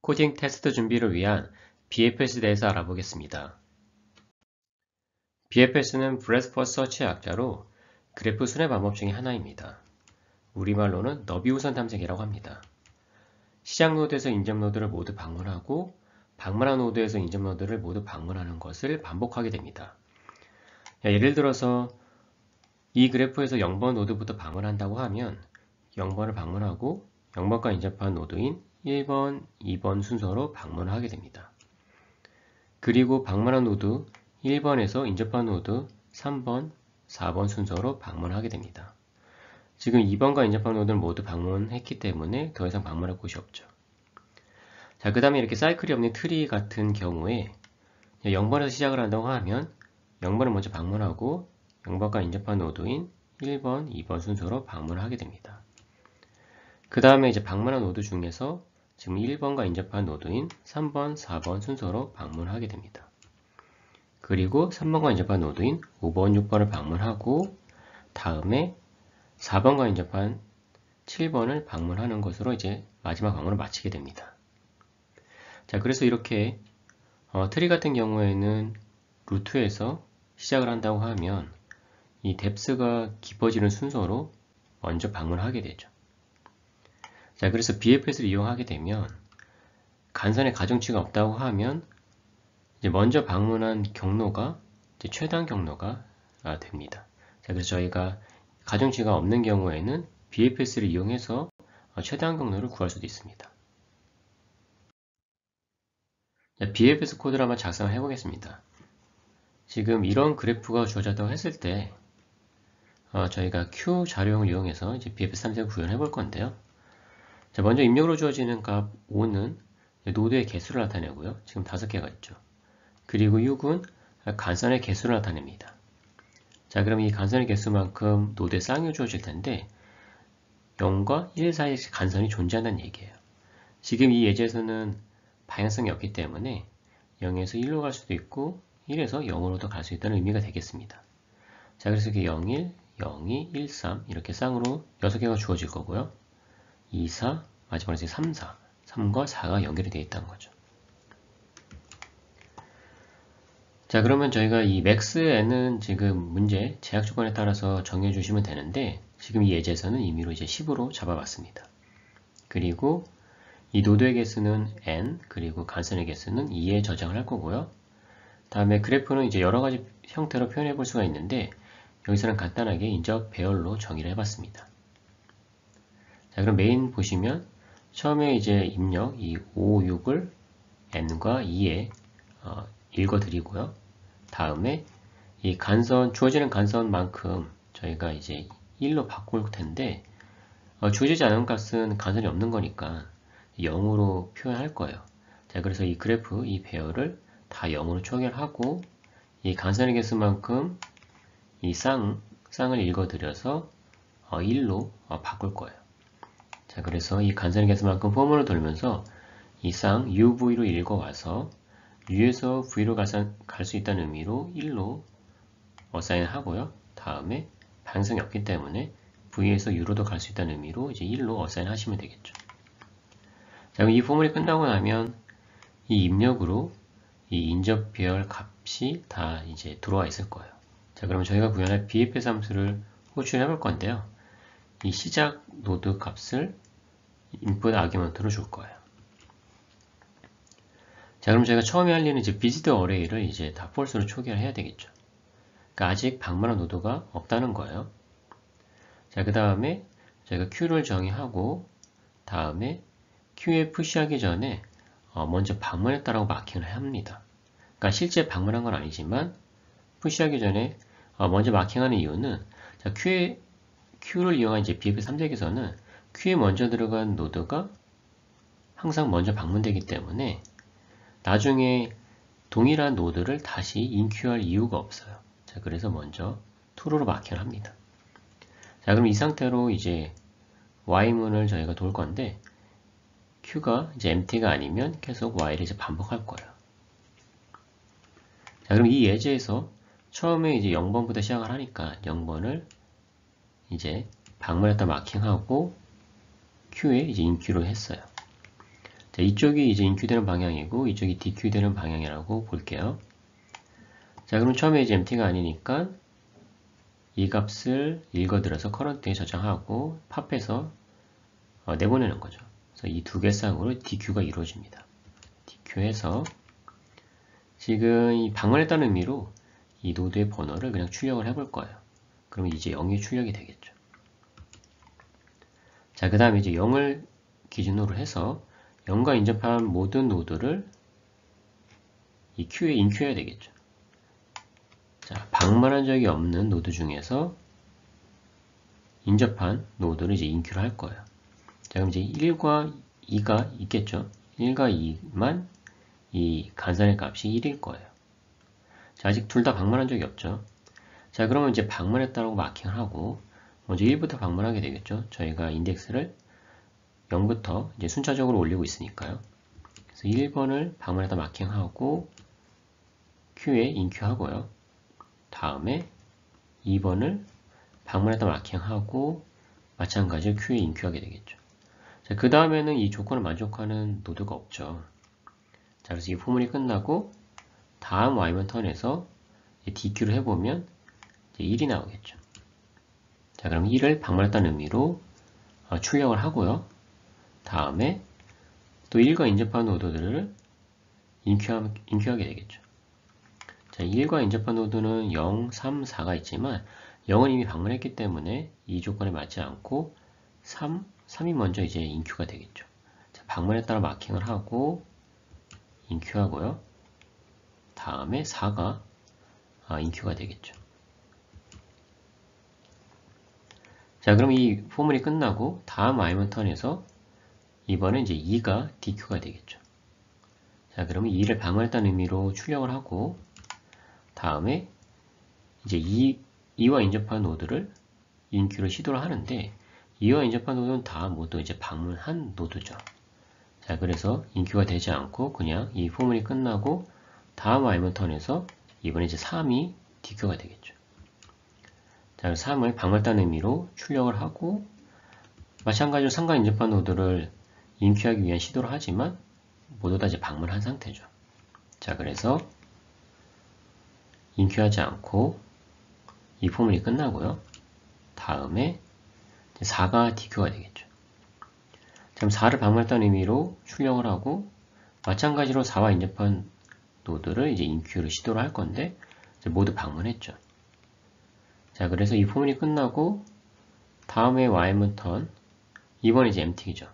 코딩 테스트 준비를 위한 BFS에 대해서 알아보겠습니다. BFS는 Breadth First Search의 약자로 그래프 순회 방법 중에 하나입니다. 우리말로는 너비우선 탐색이라고 합니다. 시작 노드에서 인접 노드를 모두 방문하고 방문한 노드에서 인접 노드를 모두 방문하는 것을 반복하게 됩니다. 예를 들어서 이 그래프에서 0번 노드부터 방문한다고 하면 0번을 방문하고 0번과 인접한 노드인 1번, 2번 순서로 방문을 하게 됩니다. 그리고 방문한 노드 1번에서 인접한 노드 3번, 4번 순서로 방문하게 됩니다. 지금 2번과 인접한 노드를 모두 방문했기 때문에 더 이상 방문할 곳이 없죠. 자, 그 다음에 이렇게 사이클이 없는 트리 같은 경우에 0번에서 시작을 한다고 하면 0번을 먼저 방문하고 0번과 인접한 노드인 1번, 2번 순서로 방문을 하게 됩니다. 그 다음에 이제 방문한 노드 중에서 지금 1번과 인접한 노드인 3번, 4번 순서로 방문하게 됩니다. 그리고 3번과 인접한 노드인 5번, 6번을 방문하고 다음에 4번과 인접한 7번을 방문하는 것으로 이제 마지막 방문을 마치게 됩니다. 자, 그래서 이렇게 트리 같은 경우에는 루트에서 시작을 한다고 하면 이 뎁스가 깊어지는 순서로 먼저 방문하게 되죠. 자, 그래서 BFS를 이용하게 되면 간선에 가중치가 없다고 하면 이제 먼저 방문한 경로가 이제 최단 경로가 됩니다. 자, 그래서 저희가 가중치가 없는 경우에는 BFS를 이용해서 최단 경로를 구할 수도 있습니다. 자, BFS 코드를 한번 작성을 해보겠습니다. 지금 이런 그래프가 주어졌다고 했을 때 저희가 Q 자료형을 이용해서 이제 BFS 탐색을 구현해 볼 건데요. 자, 먼저 입력으로 주어지는 값 5는 노드의 개수를 나타내고요. 지금 5개가 있죠. 그리고 6은 간선의 개수를 나타냅니다. 자, 그럼 이 간선의 개수만큼 노드에 쌍이 주어질 텐데 0과 1 사이에 간선이 존재한다는 얘기예요. 지금 이 예제에서는 방향성이 없기 때문에 0에서 1로 갈 수도 있고 1에서 0으로도 갈 수 있다는 의미가 되겠습니다. 자, 그래서 이렇게 0, 1, 0, 2, 1, 3 이렇게 쌍으로 6개가 주어질 거고요. 2, 4, 마지막으로 이제 3, 4, 3과 4가 연결이 되어 있다는 거죠. 자, 그러면 저희가 이 maxn은 지금 문제 제약 조건에 따라서 정해 주시면 되는데 지금 이 예제에서는 임의로 이제 10으로 잡아봤습니다. 그리고 이 노드의 개수는 n, 그리고 간선의 개수는 2에 저장을 할 거고요. 다음에 그래프는 이제 여러 가지 형태로 표현해 볼 수가 있는데 여기서는 간단하게 인접 배열로 정의를 해봤습니다. 자, 그럼 메인 보시면 처음에 이제 입력 이 5, 6을 n과 2에 읽어드리고요. 다음에 이 간선, 주어지는 간선만큼 저희가 이제 1로 바꿀 텐데 주어지지 않은 값은 간선이 없는 거니까 0으로 표현할 거예요. 자, 그래서 이 그래프, 이 배열을 다 0으로 초기화하고 이 간선의 개수만큼 이 쌍을 읽어드려서 1로 바꿀 거예요. 자, 그래서 이 간선의 개수만큼 포문을 돌면서 이 쌍 UV로 읽어와서 U에서 V로 갈 수 있다는 의미로 1로 어사인 하고요. 다음에 방향성이 없기 때문에 V에서 U로도 갈 수 있다는 의미로 이제 1로 어사인 하시면 되겠죠. 자, 그럼 이 포물이 끝나고 나면 이 입력으로 이 인접 배열 값이 다 이제 들어와 있을 거예요. 자, 그러면 저희가 구현할 BFS 함수를 호출해 볼 건데요. 이 시작 노드 값을 인풋 아규먼트로 줄 거예요. 자, 그럼 저희가 처음에 할 일은 이제 비지트 어레이를 이제 다 false로 초기화를 해야 되겠죠. 그러니까 아직 방문한 노드가 없다는 거예요. 자, 그 다음에 저희가 Q를 정의하고 다음에 Q에 푸시하기 전에 먼저 방문했다라고 마킹을 합니다. 그러니까 실제 방문한 건 아니지만 푸시하기 전에 먼저 마킹하는 이유는 자, Q를 이용한 이제 BFS 탐색에서는 Q에 먼저 들어간 노드가 항상 먼저 방문되기 때문에 나중에 동일한 노드를 다시 인큐할 이유가 없어요. 자, 그래서 먼저 true로 마킹을 합니다. 자, 그럼 이 상태로 이제 y문을 저희가 돌 건데 q가 이제 empty가 아니면 계속 y를 이제 반복할 거예요. 자, 그럼 이 예제에서 처음에 이제 0번부터 시작을 하니까 0번을 이제 방문했다 마킹하고 q에 이제 인큐로 했어요. 자, 이쪽이 이제 인큐되는 방향이고 이쪽이 디큐되는 방향이라고 볼게요. 자, 그럼 처음에 이제 empty가 아니니까 이 값을 읽어들어서 커런트에 저장하고 팝해서 내보내는 거죠. 그래서 이 두 개 쌍으로 DQ가 이루어집니다. DQ해서 지금 이 방문했다는 의미로 이 노드의 번호를 그냥 출력을 해볼 거예요. 그러면 이제 0이 출력이 되겠죠. 자, 그 다음에 이제 0을 기준으로 해서 0과 인접한 모든 노드를 이 큐에 인큐해야 되겠죠. 자, 방문한 적이 없는 노드 중에서 인접한 노드를 이제 인큐를 할 거예요. 자, 그럼 이제 1과 2가 있겠죠. 1과 2만 이 간선의 값이 1일 거예요. 자, 아직 둘 다 방문한 적이 없죠. 자, 그러면 이제 방문했다고 마킹을 하고 먼저 1부터 방문하게 되겠죠. 저희가 인덱스를 0부터 이제 순차적으로 올리고 있으니까요. 그래서 1번을 방문했다 마킹하고 Q에 인큐하고요. 다음에 2번을 방문했다 마킹하고 마찬가지로 Q에 인큐하게 되겠죠. 자, 그 다음에는 이 조건을 만족하는 노드가 없죠. 자, 그래서 이 포문이 끝나고 다음 Y만 턴에서 DQ를 해보면 이제 1이 나오겠죠. 자, 그럼 1을 방문했다는 의미로 출력을 하고요. 다음에 또 1과 인접한 노드들을 인큐하게 되겠죠. 자, 1과 인접한 노드는 0, 3, 4가 있지만 0은 이미 방문했기 때문에 이 조건에 맞지 않고 3이 먼저 이제 인큐가 되겠죠. 자, 방문했다라 마킹을 하고 인큐하고요. 다음에 4가 인큐가 되겠죠. 자, 그럼 이 포물이 끝나고 다음 Y문 턴에서 이번에 이제 2가 DQ가 되겠죠. 자, 그러면 2를 방문했다는 의미로 출력을 하고 다음에 이제 2와 인접한 노드를 인큐를 시도를 하는데 2와 인접한 노드는 다 모두 이제 방문한 노드죠. 자, 그래서 인큐가 되지 않고 그냥 이 포물이 끝나고 다음 Y문 턴에서 이번에 이제 3이 DQ가 되겠죠. 자, 3을 방문했다는 의미로 출력을 하고 마찬가지로 3과 인접한 노드를 인큐하기 위한 시도를 하지만 모두 다 이제 방문한 상태죠. 자, 그래서 인큐하지 않고 이 포물이 끝나고요. 다음에 4가 DQ가 되겠죠. 그럼 4를 방문했다는 의미로 출력을 하고 마찬가지로 4와 인접한 노드를 이제 인큐를 시도를 할 건데 이제 모두 방문했죠. 자, 그래서 이 포물이 끝나고 다음에 Y문 턴 이번에 이제 empty죠.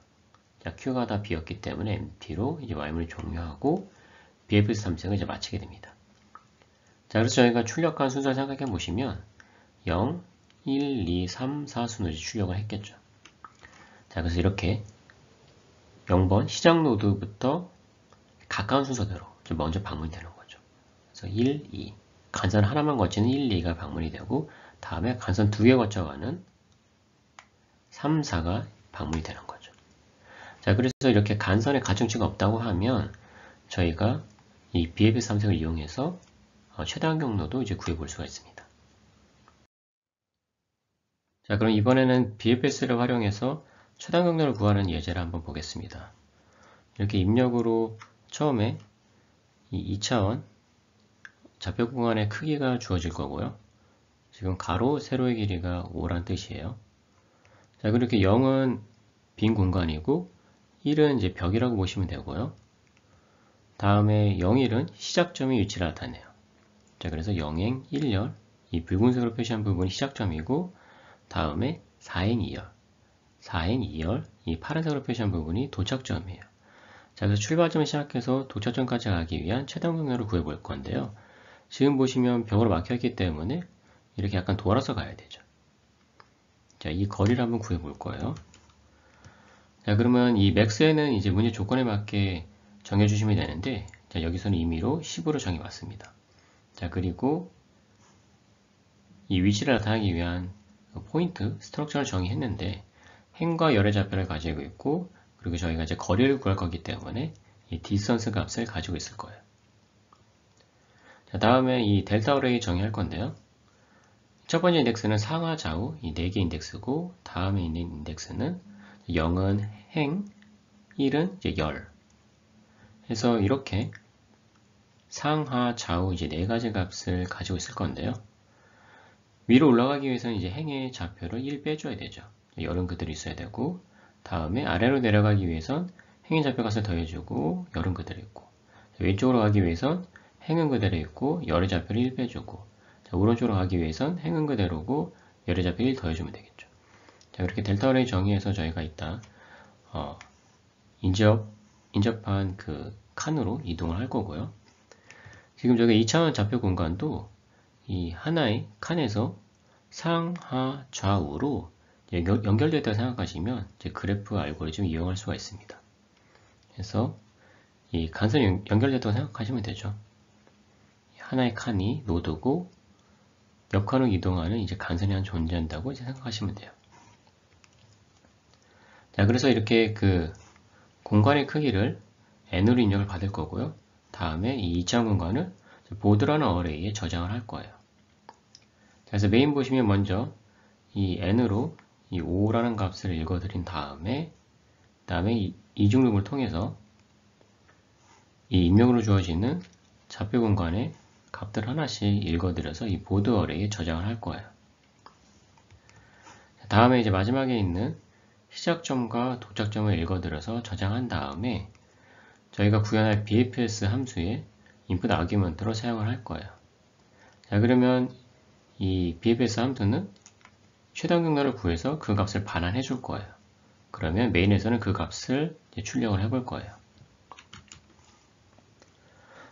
자, Q가 다 비었기 때문에 empty로 이제 Y문을 종료하고 BFS 탐색을 이제 마치게 됩니다. 자, 그래서 저희가 출력한 순서를 생각해 보시면 0, 1, 2, 3, 4 순으로 출력을 했겠죠. 자, 그래서 이렇게 0번 시작 노드부터 가까운 순서대로 먼저 방문이 되는 거죠. 그래서 1, 2 간선 하나만 거치는 1, 2가 방문이 되고 다음에 간선 두 개 거쳐가는 3, 4가 방문이 되는 거죠. 자, 그래서 이렇게 간선에 가중치가 없다고 하면 저희가 이 BFS 탐색을 이용해서 최대한 경로도 이제 구해볼 수가 있습니다. 자, 그럼 이번에는 BFS를 활용해서 최단 경로를 구하는 예제를 한번 보겠습니다. 이렇게 입력으로 처음에 이 2차원 좌표 공간의 크기가 주어질 거고요. 지금 가로, 세로의 길이가 5란 뜻이에요. 자, 그렇게 0은 빈 공간이고 1은 이제 벽이라고 보시면 되고요. 다음에 0일은 시작점의 위치를 나타내요. 자, 그래서 0행 1열 이 붉은색으로 표시한 부분이 시작점이고 다음에 4행 2열 4행 2열 이 파란색으로 표시한 부분이 도착점이에요. 자, 그래서 출발점을 시작해서 도착점까지 가기 위한 최단 경로를 구해볼 건데요. 지금 보시면 벽으로 막혀있기 때문에 이렇게 약간 돌아서 가야 되죠. 자, 이 거리를 한번 구해볼 거예요. 자, 그러면 이 맥스에는 이제 문제 조건에 맞게 정해주시면 되는데, 자, 여기서는 임의로 10으로 정해봤습니다. 자, 그리고 이 위치를 나타내기 위한 포인트, 스트럭처를 정의했는데, 행과 열의 좌표를 가지고 있고, 그리고 저희가 이제 거리를 구할 거기 때문에 이 디스턴스 값을 가지고 있을 거예요. 자, 다음에 이 델타 어레이 정의할 건데요. 첫 번째 인덱스는 상하 좌우 이 4개 인덱스고 다음에 있는 인덱스는 0은 행, 1은 이제 열, 해서 이렇게 상하, 좌우 이제 네 가지 값을 가지고 있을 건데요. 위로 올라가기 위해서는 이제 행의 좌표를 1 빼줘야 되죠. 열은 그대로 있어야 되고, 다음에 아래로 내려가기 위해선 행의 좌표 값을 더해주고 열은 그대로 있고, 왼쪽으로 가기 위해선 행은 그대로 있고 열의 좌표를 1 빼주고, 자, 오른쪽으로 가기 위해선 행은 그대로고 열의 좌표를 1 더해주면 되겠죠. 자, 그렇게 델타 어레이 정의해서 저희가 이따 인접한 그 칸으로 이동을 할 거고요. 지금 저기 2차원 좌표 공간도 이 하나의 칸에서 상하 좌우로 연결되었다고 생각하시면 이제 그래프 알고리즘 이용할 수가 있습니다. 그래서 이 간선이 연결됐다고 생각하시면 되죠. 하나의 칸이 노드고 옆 칸으로 이동하는 이제 간선이 한 존재한다고 이제 생각하시면 돼요. 자, 그래서 이렇게 그 공간의 크기를 n으로 입력을 받을 거고요. 다음에 이 2차원 공간을 보드라는 어레이에 저장을 할 거예요. 그래서 메인 보시면 먼저 이 n으로 이 5라는 값을 읽어드린 다음에 이 이중룹을 통해서 이 입력으로 주어지는 좌표 공간의 값들 하나씩 읽어드려서 이 보드 어레이에 저장을 할 거예요. 다음에 이제 마지막에 있는 시작점과 도착점을 읽어드려서 저장한 다음에 저희가 구현할 BFS 함수의 input 아규먼트로 사용을 할 거예요. 자, 그러면 이 BFS 함수는 최단 경로를 구해서 그 값을 반환해 줄 거예요. 그러면 메인에서는 그 값을 출력을 해볼 거예요.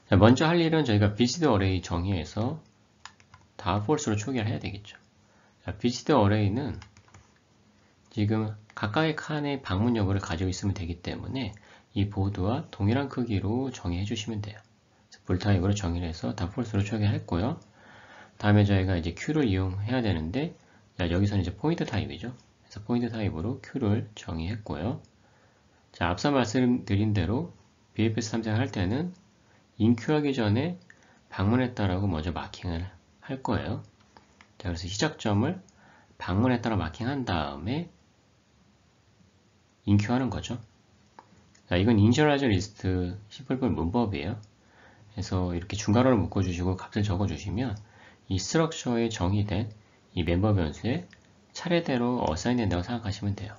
자, 먼저 할 일은 저희가 비지드 어레이 정의에서 다 false로 초기화를 해야 되겠죠. 자, 비지드 어레이는 지금 각각의 칸의 방문 여부를 가지고 있으면 되기 때문에 이 보드와 동일한 크기로 정의해 주시면 돼요. 불타입으로 정의를 해서 다 false로 초기화했고요. 다음에 저희가 이제 Q를 이용해야 되는데, 자, 여기서는 이제 포인트 타입이죠. 그래서 포인트 타입으로 Q를 정의했고요. 자, 앞서 말씀드린 대로 BFS 탐색할 때는 인큐하기 전에 방문했다라고 먼저 마킹을 할 거예요. 자, 그래서 시작점을 방문했다라고 마킹한 다음에 인큐하는 거죠. 자, 이건 initialize list 심플 문법이에요. 그래서 이렇게 중괄호를 묶어주시고 값을 적어주시면 이 스트럭처에 정의된 이 멤버 변수에 차례대로 어사인 된다고 생각하시면 돼요.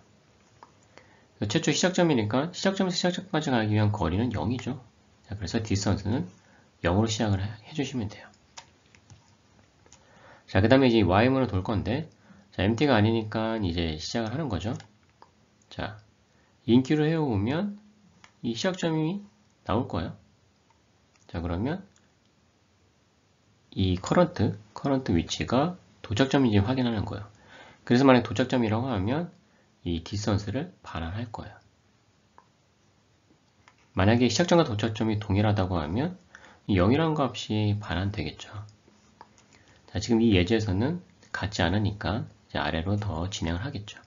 최초 시작점이니까 시작점에서 시작점까지 가기 위한 거리는 0이죠. 자, 그래서 디스턴스는 0으로 시작을 해주시면 돼요. 자, 그 다음에 이제 y문을 돌 건데, 자, empty가 아니니까 이제 시작을 하는 거죠. 자, 인큐를 해오면 이 시작점이 나올 거예요. 자, 그러면 이 current 위치가 도착점인지 확인하는 거예요. 그래서 만약 도착점이라고 하면 이 디스턴스를 반환할 거예요. 만약에 시작점과 도착점이 동일하다고 하면 이 0이라는 값이 반환되겠죠. 자, 지금 이 예제에서는 같지 않으니까 이제 아래로 더 진행을 하겠죠.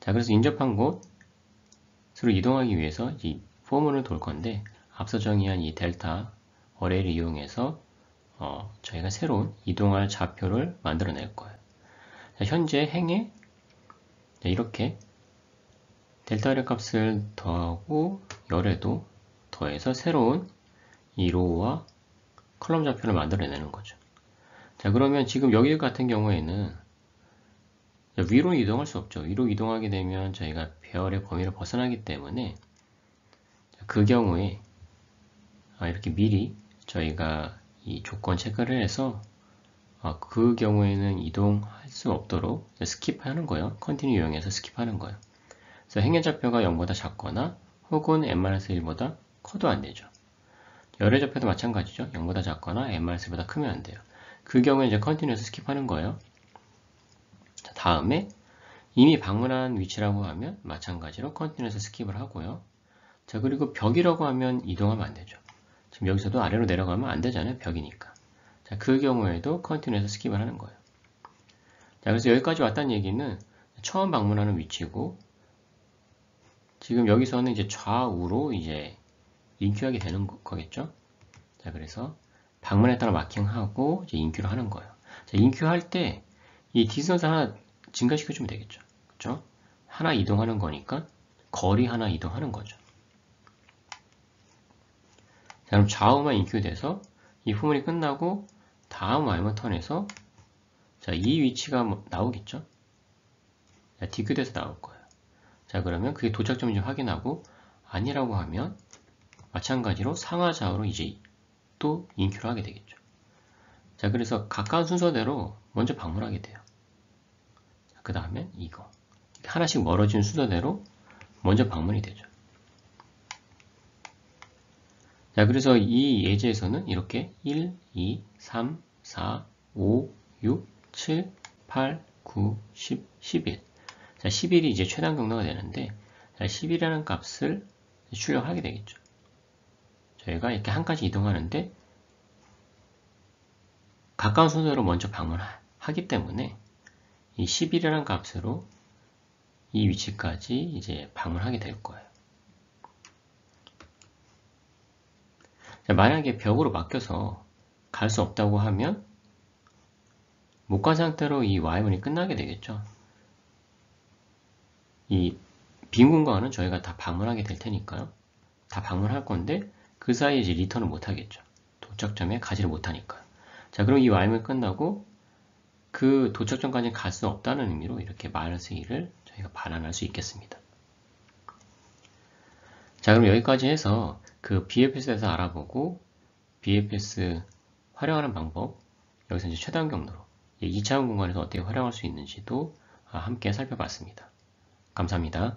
자, 그래서 인접한 곳으로 이동하기 위해서 이 포문을 돌 건데, 앞서 정의한 이 델타 어레이를 이용해서 저희가 새로운 이동할 좌표를 만들어낼 거예요. 자, 현재 행에 이렇게 델타 어레이 값을 더하고 열에도 더해서 새로운 이 로우와 컬럼 좌표를 만들어내는 거죠. 자, 그러면 지금 여기 같은 경우에는 위로 이동할 수 없죠. 위로 이동하게 되면 저희가 배열의 범위를 벗어나기 때문에 그 경우에 이렇게 미리 저희가 이 조건 체크를 해서 그 경우에는 이동할 수 없도록 스킵하는 거예요. 컨티뉴 이용해서 스킵하는 거예요. 그래서 행의 좌표가 0보다 작거나 혹은 n-1보다 커도 안 되죠. 열의 좌표도 마찬가지죠. 0보다 작거나 n-1보다 크면 안 돼요. 그 경우에 이제 컨티뉴에서 스킵하는 거예요. 자, 다음에 이미 방문한 위치라고 하면 마찬가지로 컨티뉴에서 스킵을 하고요. 자, 그리고 벽이라고 하면 이동하면 안 되죠. 지금 여기서도 아래로 내려가면 안 되잖아요. 벽이니까. 자, 그 경우에도 컨티뉴에서 스킵을 하는 거예요. 자, 그래서 여기까지 왔다는 얘기는 처음 방문하는 위치고, 지금 여기서는 이제 좌우로 이제 인큐하게 되는 거겠죠. 자, 그래서 방문에 따라 마킹하고 이제 인큐를 하는 거예요. 자, 인큐할 때 이 디스턴스 하나 증가시켜주면 되겠죠. 그렇죠? 하나 이동하는 거니까 거리 하나 이동하는 거죠. 자, 그럼 좌우만 인큐돼서 이 후문이 끝나고 다음 Y만 턴에서 자, 이 위치가 나오겠죠? 자, 디큐돼서 나올 거예요. 자, 그러면 그게 도착점인지 확인하고 아니라고 하면 마찬가지로 상하 좌우로 이제 또 인큐를 하게 되겠죠. 자, 그래서 가까운 순서대로 먼저 방문하게 돼요. 그 다음에 이거. 하나씩 멀어진 순서대로 먼저 방문이 되죠. 자, 그래서 이 예제에서는 이렇게 1, 2, 3, 4, 5, 6, 7, 8, 9, 10, 11. 자, 11이 이제 최단 경로가 되는데, 자, 10이라는 값을 출력하게 되겠죠. 저희가 이렇게 한 칸씩 이동하는데, 가까운 순서로 먼저 방문하기 때문에, 이 11이라는 값으로 이 위치까지 이제 방문하게 될 거예요. 자, 만약에 벽으로 막혀서 갈 수 없다고 하면 못 간 상태로 이 Y문이 끝나게 되겠죠. 이 빈 공간은 저희가 다 방문하게 될 테니까요. 다 방문할 건데 그 사이에 이제 리턴을 못 하겠죠. 도착점에 가지를 못하니까. 자, 그럼 이 Y문 끝나고 그 도착점까지 갈 수 없다는 의미로 이렇게 -2를 저희가 반환할 수 있겠습니다. 자, 그럼 여기까지 해서 그 BFS에서 알아보고 BFS 활용하는 방법, 여기서 이제 최단 경로로 2차원 공간에서 어떻게 활용할 수 있는지도 함께 살펴봤습니다. 감사합니다.